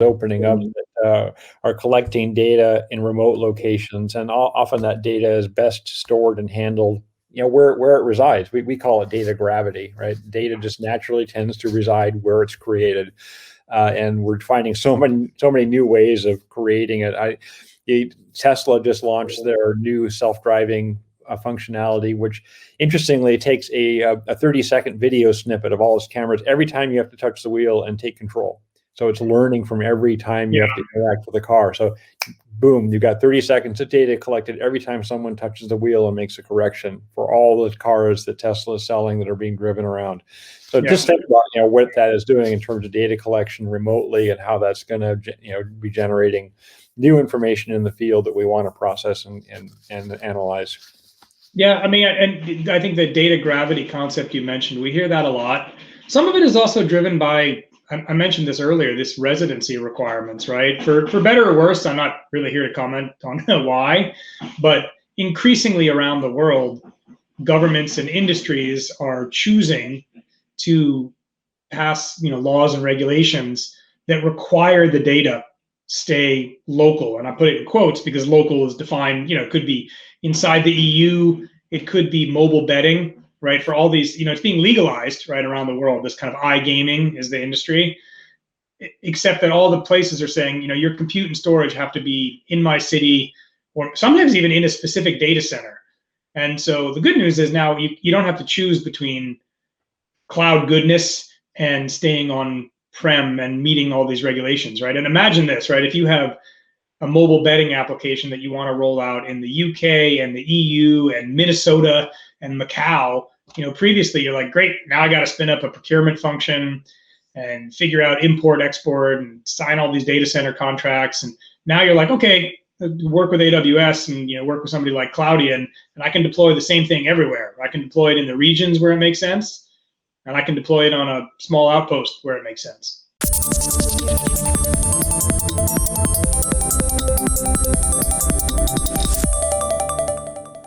opening up that are collecting data in remote locations, and often that data is best stored and handled, where it resides. We call it data gravity, right? Data just naturally tends to reside where it's created, and we're finding so many new ways of creating it. Tesla just launched their new self-driving functionality, which interestingly takes a 30-second video snippet of all its cameras every time you have to touch the wheel and take control. So it's learning from every time you have to interact with the car. So boom, you've got 30 seconds of data collected every time someone touches the wheel and makes a correction for all the cars that Tesla is selling that are being driven around. So just think about what that is doing in terms of data collection remotely, and how that's going to be generating new information in the field that we want to process and analyze. Yeah, I mean, and I think the data gravity concept you mentioned, we hear that a lot. Some of it is also driven by, I mentioned this earlier, this residency requirements, right? For better or worse, I'm not really here to comment on why, but increasingly around the world, governments and industries are choosing to pass, laws and regulations that require the data stay local. And I put it in quotes because local is defined, it could be inside the EU, it could be mobile betting, right? For all these, it's being legalized right around the world. This kind of iGaming is the industry, except that all the places are saying, your compute and storage have to be in my city, or sometimes even in a specific data center. And so the good news is now you don't have to choose between cloud goodness and staying on-prem and meeting all these regulations, right? And imagine this, right? If you have a mobile betting application that you want to roll out in the UK and the EU and Minnesota and Macau, previously you're like, great, now I got to spin up a procurement function and figure out import, export, and sign all these data center contracts. And now you're like, okay, work with AWS and work with somebody like Cloudian, and I can deploy the same thing everywhere. I can deploy it in the regions where it makes sense, and I can deploy it on a small outpost where it makes sense.